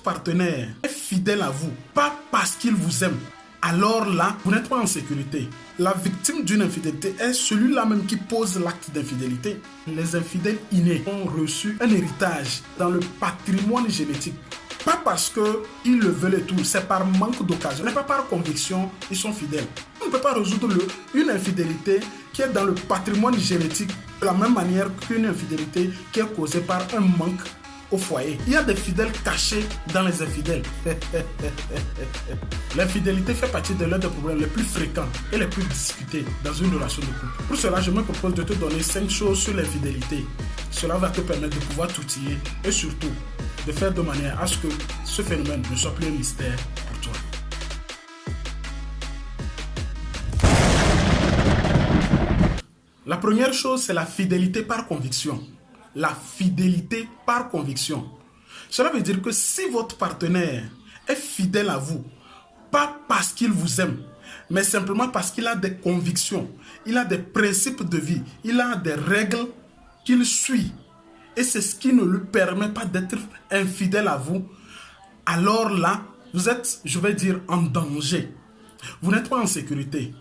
partenaire est fidèle à vous, pas parce qu'il vous aime, alors là, vous n'êtes pas en sécurité. La victime d'une infidélité est celui-là même qui pose l'acte d'infidélité. Les infidèles innés ont reçu un héritage dans le patrimoine génétique. Pas parce qu'ils le veulent et tout, c'est par manque d'occasion, mais pas par conviction, ils sont fidèles. On ne peut pas résoudre une infidélité qui est dans le patrimoine génétique de la même manière qu'une infidélité qui est causée par un manque au foyer. Il y a des fidèles cachés dans les infidèles. L'infidélité fait partie de l'un des problèmes les plus fréquents et les plus discutés dans une relation de couple. Pour cela, je me propose de te donner 5 choses sur l'infidélité. Cela va te permettre de pouvoir t'outiller et surtout de faire de manière à ce que ce phénomène ne soit plus un mystère pour toi. La première chose, c'est la fidélité par conviction. La fidélité par conviction. Cela veut dire que si votre partenaire est fidèle à vous, pas parce qu'il vous aime, mais simplement parce qu'il a des convictions, il a des principes de vie, il a des règles qu'il suit, et c'est ce qui ne lui permet pas d'être infidèle à vous, alors là, vous êtes, je vais dire, en danger. Vous n'êtes pas en sécurité.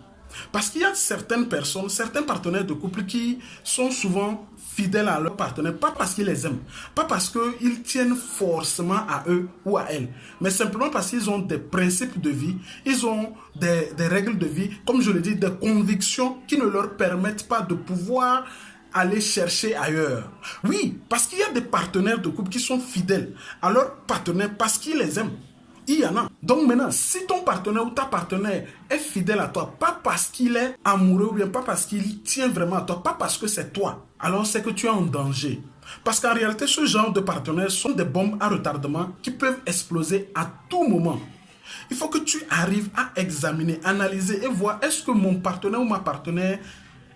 Parce qu'il y a certaines personnes, certains partenaires de couple qui sont souvent fidèles à leur partenaire, pas parce qu'ils les aiment, pas parce qu'ils tiennent forcément à eux ou à elles, mais simplement parce qu'ils ont des principes de vie, ils ont des règles de vie, comme je l'ai dit, des convictions qui ne leur permettent pas de pouvoir aller chercher ailleurs. Oui, parce qu'il y a des partenaires de couple qui sont fidèles à leurs partenaires parce qu'ils les aiment. Il y en a. Donc maintenant, si ton partenaire ou ta partenaire est fidèle à toi, pas parce qu'il est amoureux ou bien pas parce qu'il tient vraiment à toi, pas parce que c'est toi, alors c'est que tu es en danger. Parce qu'en réalité, ce genre de partenaires sont des bombes à retardement qui peuvent exploser à tout moment. Il faut que tu arrives à examiner, analyser et voir est-ce que mon partenaire ou ma partenaire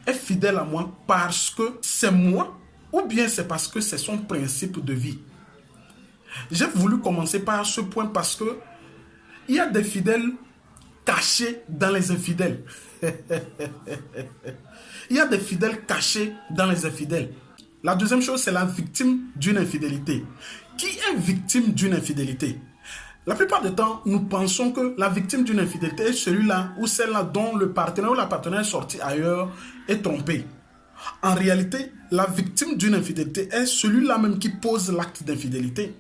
est fidèle à moi parce que c'est moi ou bien c'est parce que c'est son principe de vie. J'ai voulu commencer par ce point parce que il y a des fidèles cachés dans les infidèles. Il y a des fidèles cachés dans les infidèles. La deuxième chose, c'est la victime d'une infidélité. Qui est victime d'une infidélité? La plupart du temps, nous pensons que la victime d'une infidélité est celui-là ou celle-là dont le partenaire ou la partenaire est sorti ailleurs et trompé. En réalité, la victime d'une infidélité est celui-là même qui pose l'acte d'infidélité.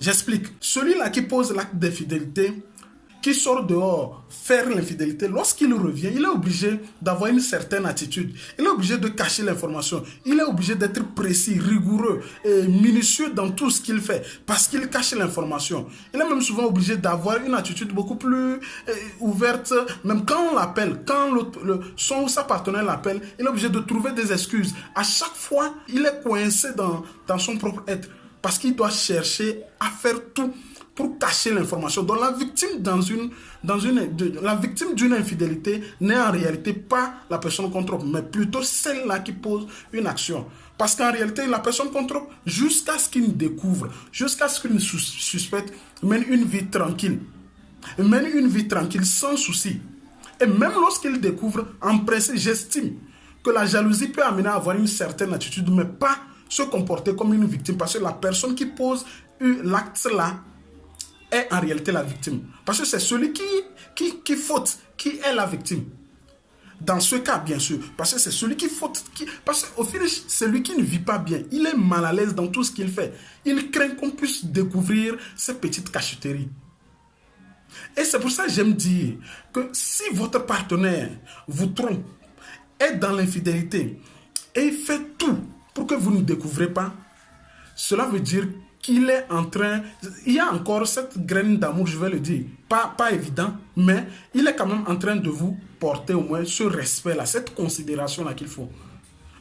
J'explique. Celui-là qui pose l'acte d'infidélité, qui sort dehors faire l'infidélité, lorsqu'il revient, il est obligé d'avoir une certaine attitude. Il est obligé de cacher l'information. Il est obligé d'être précis, rigoureux et minutieux dans tout ce qu'il fait parce qu'il cache l'information. Il est même souvent obligé d'avoir une attitude beaucoup plus ouverte. Même quand on l'appelle, quand son ou sa partenaire l'appelle, il est obligé de trouver des excuses. À chaque fois, il est coincé dans son propre être. Parce qu'il doit chercher à faire tout pour cacher l'information. Donc la victime la victime d'une infidélité n'est en réalité pas la personne qu'on trompe, mais plutôt celle-là qui pose une action. Parce qu'en réalité, la personne qu'on trompe, jusqu'à ce qu'il découvre, jusqu'à ce qu'il suspecte, mène une vie tranquille. Mène une vie tranquille, sans souci. Et même lorsqu'il découvre, en principe, j'estime que la jalousie peut amener à avoir une certaine attitude, mais pas se comporter comme une victime, parce que la personne qui pose l'acte là est en réalité la victime. Parce que c'est celui qui faute, qui est la victime. Dans ce cas, bien sûr, parce que c'est celui qui faute, parce qu'au final, c'est lui qui ne vit pas bien. Il est mal à l'aise dans tout ce qu'il fait. Il craint qu'on puisse découvrir ses petites cacheteries. Et c'est pour ça que j'aime dire que si votre partenaire vous trompe, est dans l'infidélité et fait tout pour que vous ne découvrez pas, cela veut dire qu'il est en train... Il y a encore cette graine d'amour, je vais le dire, pas évident, mais il est quand même en train de vous porter au moins ce respect-là, cette considération-là qu'il faut.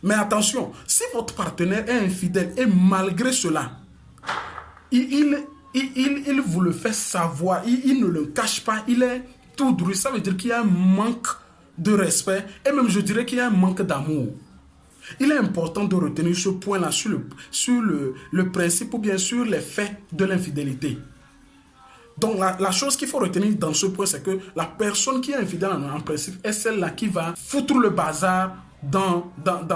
Mais attention, si votre partenaire est infidèle et malgré cela, il vous le fait savoir, il ne le cache pas, il est tout droit, ça veut dire qu'il y a un manque de respect et même je dirais qu'il y a un manque d'amour. Il est important de retenir ce point-là sur le principe ou bien sur les faits de l'infidélité. Donc la chose qu'il faut retenir dans ce point, c'est que la personne qui est infidèle en principe est celle-là qui va foutre le bazar dans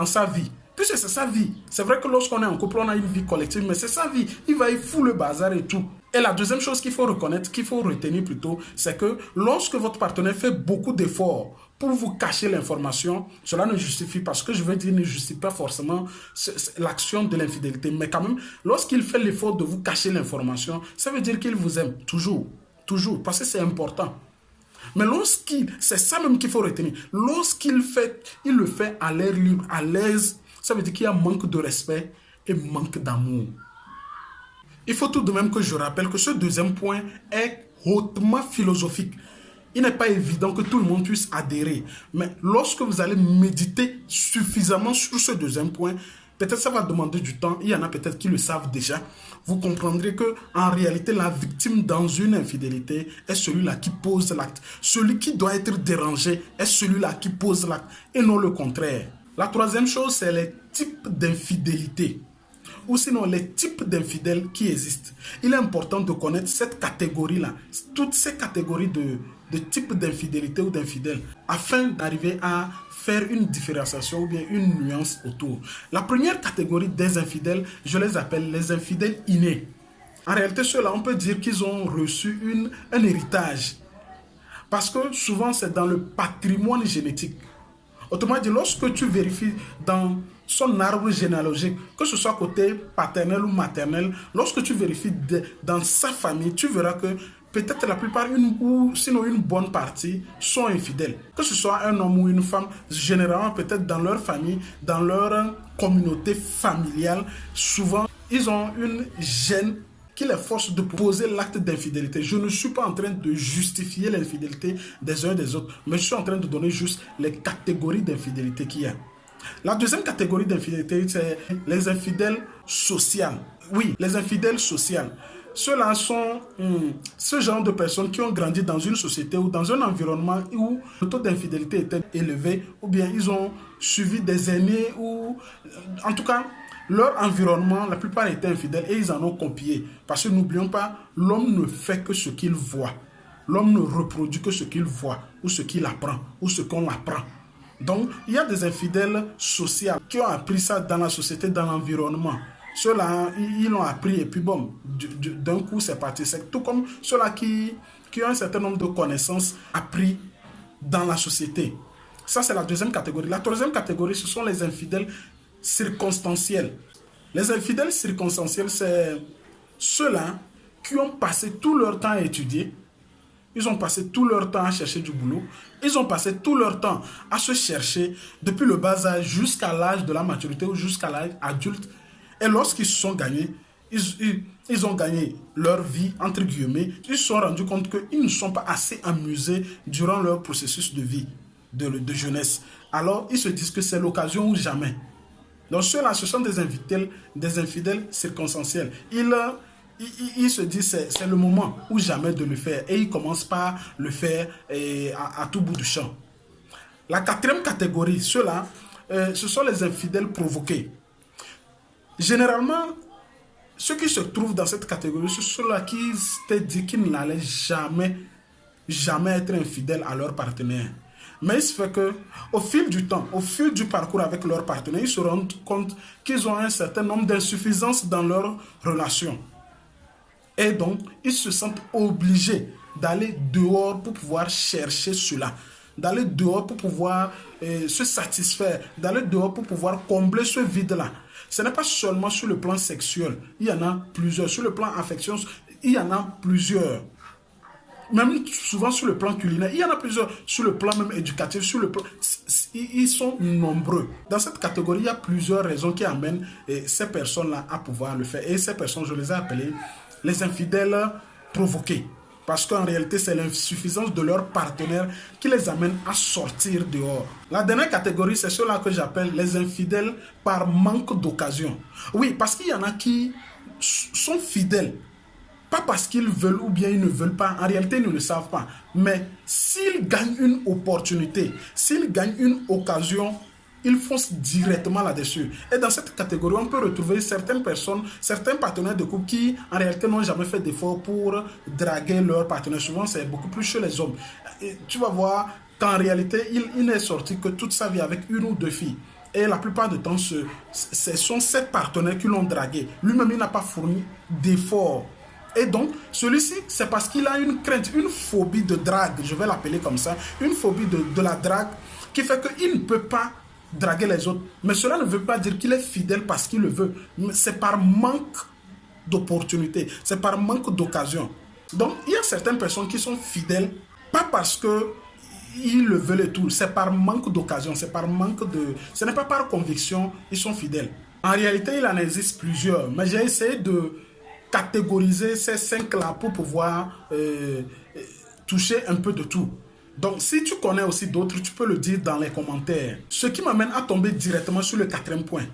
sa vie. Puisque c'est sa vie. C'est vrai que lorsqu'on est en couple, on a une vie collective, mais c'est sa vie. Il va y foutre le bazar et tout. Et la deuxième chose qu'il faut reconnaître, qu'il faut retenir plutôt, c'est que lorsque votre partenaire fait beaucoup d'efforts pour vous cacher l'information, cela ne justifie pas, ce que je veux dire ne justifie pas forcément l'action de l'infidélité. Mais quand même, lorsqu'il fait l'effort de vous cacher l'information, ça veut dire qu'il vous aime toujours, toujours, parce que c'est important. Mais c'est ça même qu'il faut retenir, lorsqu'il il le fait à l'air libre, à l'aise, ça veut dire qu'il y a manque de respect et manque d'amour. Il faut tout de même que je rappelle que ce deuxième point est hautement philosophique. Il n'est pas évident que tout le monde puisse adhérer. Mais lorsque vous allez méditer suffisamment sur ce deuxième point, peut-être ça va demander du temps. Il y en a peut-être qui le savent déjà. Vous comprendrez que en réalité, la victime dans une infidélité est celui-là qui pose l'acte. Celui qui doit être dérangé est celui-là qui pose l'acte et non le contraire. La troisième chose, c'est les types d'infidélité, ou sinon les types d'infidèles qui existent. Il est important de connaître cette catégorie-là, toutes ces catégories de types d'infidélité ou d'infidèles, afin d'arriver à faire une différenciation ou bien une nuance autour. La première catégorie des infidèles, je les appelle les infidèles innés. En réalité, ceux-là, on peut dire qu'ils ont reçu un héritage. Parce que souvent, c'est dans le patrimoine génétique. Autrement dit, lorsque tu vérifies dans son arbre généalogique, que ce soit côté paternel ou maternel, lorsque tu vérifies dans sa famille, tu verras que peut-être la plupart, ou sinon une bonne partie, sont infidèles. Que ce soit un homme ou une femme, généralement peut-être dans leur famille, dans leur communauté familiale, souvent ils ont une gêne qui les force de poser l'acte d'infidélité. Je ne suis pas en train de justifier l'infidélité des uns et des autres, mais je suis en train de donner juste les catégories d'infidélité qu'il y a. La deuxième catégorie d'infidélité, c'est les infidèles sociales. Oui, les infidèles sociales. Ceux-là sont ce genre de personnes qui ont grandi dans une société ou dans un environnement où le taux d'infidélité était élevé, ou bien ils ont suivi des aînés, ou en tout cas, leur environnement, la plupart étaient infidèles et ils en ont copié. Parce que n'oublions pas, l'homme ne fait que ce qu'il voit. L'homme ne reproduit que ce qu'il voit, ou ce qu'il apprend, ou ce qu'on apprend. Donc, il y a des infidèles sociaux qui ont appris ça dans la société, dans l'environnement. Ceux-là, ils l'ont appris et puis bon, d'un coup, c'est parti. C'est tout comme ceux-là qui ont un certain nombre de connaissances appris dans la société. Ça, c'est la deuxième catégorie. La troisième catégorie, ce sont les infidèles circonstanciels. Les infidèles circonstanciels, c'est ceux-là qui ont passé tout leur temps à étudier. Ils ont passé tout leur temps à chercher du boulot. Ils ont passé tout leur temps à se chercher depuis le bas âge jusqu'à l'âge de la maturité ou jusqu'à l'âge adulte. Et lorsqu'ils se sont gagnés, ils ont gagné leur vie, entre guillemets. Ils se sont rendus compte qu'ils ne sont pas assez amusés durant leur processus de vie, de jeunesse. Alors, ils se disent que c'est l'occasion ou jamais. Donc, ceux-là, ce sont des infidèles circonstanciels. Ils se disent que c'est le moment ou jamais de le faire. Et ils commencent par le faire à tout bout du champ. La quatrième catégorie, ceux-là, ce sont les infidèles provoqués. Généralement, ceux qui se trouvent dans cette catégorie, ce sont ceux-là qui s'étaient dit qu'ils n'allaient jamais être infidèles à leur partenaire. Mais il se fait que, au fil du temps, au fil du parcours avec leur partenaire, ils se rendent compte qu'ils ont un certain nombre d'insuffisances dans leur relation. Et donc, ils se sentent obligés d'aller dehors pour pouvoir chercher cela. D'aller dehors pour pouvoir se satisfaire. D'aller dehors pour pouvoir combler ce vide-là. Ce n'est pas seulement sur le plan sexuel. Il y en a plusieurs. Sur le plan affection, il y en a plusieurs. Même souvent sur le plan culinaire, il y en a plusieurs. Sur le plan même éducatif, sur le plan... Ils sont nombreux. Dans cette catégorie, il y a plusieurs raisons qui amènent ces personnes-là à pouvoir le faire. Et ces personnes, je les ai appelées les infidèles provoqués. Parce qu'en réalité, c'est l'insuffisance de leur partenaire qui les amène à sortir dehors. La dernière catégorie, c'est ceux-là que j'appelle les infidèles par manque d'occasion. Oui, parce qu'il y en a qui sont fidèles. Pas parce qu'ils veulent ou bien ils ne veulent pas. En réalité, ils ne le savent pas. Mais s'ils gagnent une opportunité, s'ils gagnent une occasion, ils foncent directement là-dessus. Et dans cette catégorie, on peut retrouver certaines personnes, certains partenaires de couple qui, en réalité, n'ont jamais fait d'effort pour draguer leur partenaire. Souvent, c'est beaucoup plus chez les hommes. Et tu vas voir qu'en réalité, il n'est sorti que toute sa vie avec une ou deux filles. Et la plupart du temps, ce sont ces partenaires qui l'ont dragué. Lui-même, il n'a pas fourni d'efforts Et donc, celui-ci, c'est parce qu'il a une crainte, une phobie de drague, je vais l'appeler comme ça, une phobie de la drague qui fait qu'il ne peut pas draguer les autres. Mais cela ne veut pas dire qu'il est fidèle parce qu'il le veut. C'est par manque d'opportunité, c'est par manque d'occasion. Donc, il y a certaines personnes qui sont fidèles, pas parce qu'ils le veulent et tout, c'est par manque d'occasion, c'est par manque de... Ce n'est pas par conviction, ils sont fidèles. En réalité, il en existe plusieurs, mais j'ai essayé de catégoriser ces 5-là pour pouvoir toucher un peu de tout. Donc, si tu connais aussi d'autres, tu peux le dire dans les commentaires. Ce qui m'amène à tomber directement sur le 4e point.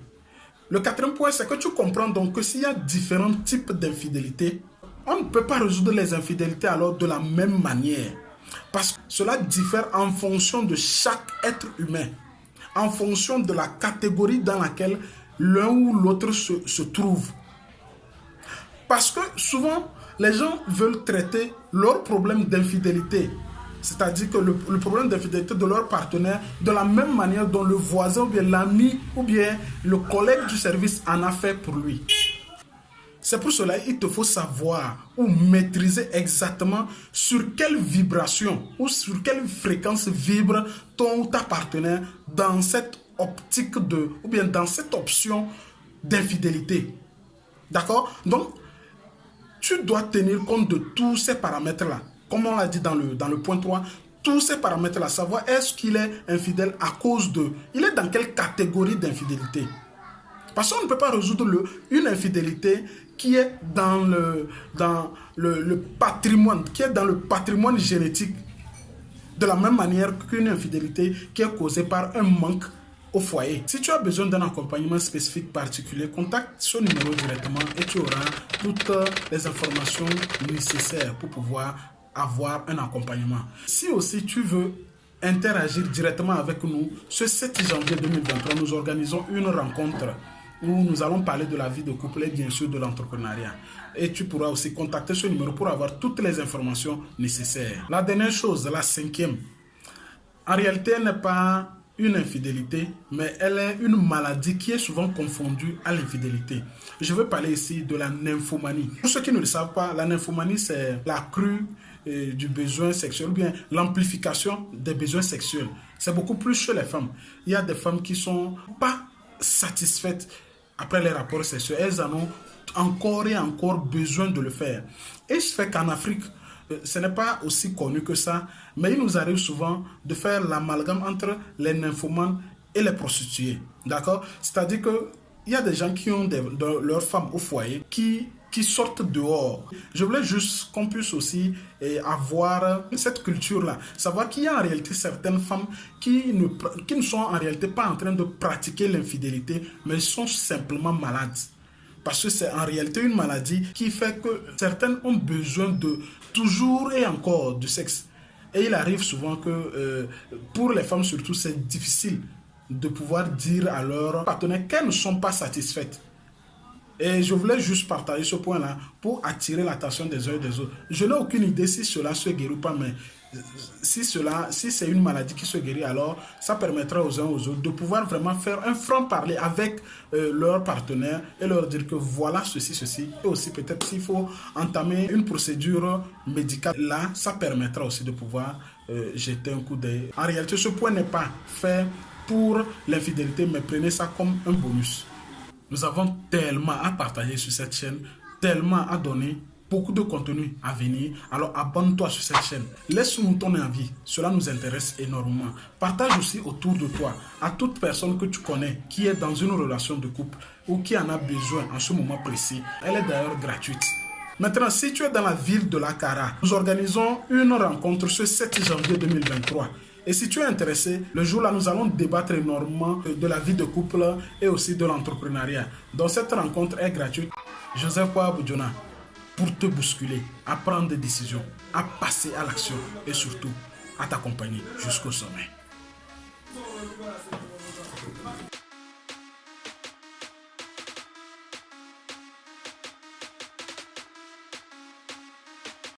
Le 4e point, c'est que tu comprends donc que s'il y a différents types d'infidélité, on ne peut pas résoudre les infidélités alors de la même manière. Parce que cela diffère en fonction de chaque être humain, en fonction de la catégorie dans laquelle l'un ou l'autre se trouve. Parce que souvent, les gens veulent traiter leur problème d'infidélité, c'est-à-dire que le problème d'infidélité de leur partenaire, de la même manière dont le voisin ou bien l'ami ou bien le collègue du service en a fait pour lui. C'est pour cela qu'il te faut savoir ou maîtriser exactement sur quelle vibration ou sur quelle fréquence vibre ton ou ta partenaire dans cette optique ou bien dans cette option d'infidélité. D'accord? Donc, tu dois tenir compte de tous ces paramètres-là. Comme on l'a dit dans le point 3, tous ces paramètres-là, savoir est-ce qu'il est infidèle à cause de... Il est dans quelle catégorie d'infidélité? Parce qu'on ne peut pas résoudre une infidélité qui est dans le patrimoine, qui est dans le patrimoine génétique, de la même manière qu'une infidélité qui est causée par un manque au foyer. Si tu as besoin d'un accompagnement spécifique particulier, contacte ce numéro directement et tu auras toutes les informations nécessaires pour pouvoir avoir un accompagnement. Si aussi tu veux interagir directement avec nous, ce 7 janvier 2023, nous organisons une rencontre où nous allons parler de la vie de couple et bien sûr de l'entrepreneuriat. Et tu pourras aussi contacter ce numéro pour avoir toutes les informations nécessaires. La dernière chose, la 5e, en réalité, elle n'est pas une infidélité, mais elle est une maladie qui est souvent confondue à l'infidélité. Je veux parler ici de la nymphomanie. Pour ceux qui ne le savent pas, la nymphomanie, c'est la crue du besoin sexuel, ou bien l'amplification des besoins sexuels. C'est beaucoup plus chez les femmes. Il y a des femmes qui ne sont pas satisfaites après les rapports sexuels. Elles en ont encore et encore besoin de le faire. Et il se fait qu'en Afrique, ce n'est pas aussi connu que ça, mais il nous arrive souvent de faire l'amalgame entre les nymphomanes et les prostituées. D'accord? C'est-à-dire qu'il y a des gens qui ont leurs femmes au foyer qui sortent dehors. Je voulais juste qu'on puisse aussi avoir cette culture-là. Savoir qu'il y a en réalité certaines femmes qui ne sont en réalité pas en train de pratiquer l'infidélité, mais sont simplement malades. Parce que c'est en réalité une maladie qui fait que certaines ont besoin de toujours et encore du sexe. Et il arrive souvent que pour les femmes surtout, c'est difficile de pouvoir dire à leur partenaire qu'elles ne sont pas satisfaites. Et je voulais juste partager ce point-là pour attirer l'attention des uns et des autres. Je n'ai aucune idée si cela se guérit ou pas, mais si c'est une maladie qui se guérit, alors ça permettra aux uns aux autres de pouvoir vraiment faire un franc-parler avec leur partenaire et leur dire que voilà ceci. Et aussi peut-être s'il faut entamer une procédure médicale, là, ça permettra aussi de pouvoir jeter un coup d'œil. En réalité, ce point n'est pas fait pour l'infidélité, mais prenez ça comme un bonus. Nous avons tellement à partager sur cette chaîne, tellement à donner, beaucoup de contenu à venir. Alors abonne-toi sur cette chaîne. Laisse-nous ton avis, cela nous intéresse énormément. Partage aussi autour de toi, à toute personne que tu connais qui est dans une relation de couple ou qui en a besoin en ce moment précis. Elle est d'ailleurs gratuite. Maintenant, si tu es dans la ville de Lakara, nous organisons une rencontre ce 7 janvier 2023. Et si tu es intéressé, le jour-là, nous allons débattre énormément de la vie de couple et aussi de l'entrepreneuriat. Donc cette rencontre est gratuite. Joseph Kouaboudjona, pour te bousculer, à prendre des décisions, à passer à l'action et surtout à t'accompagner jusqu'au sommet.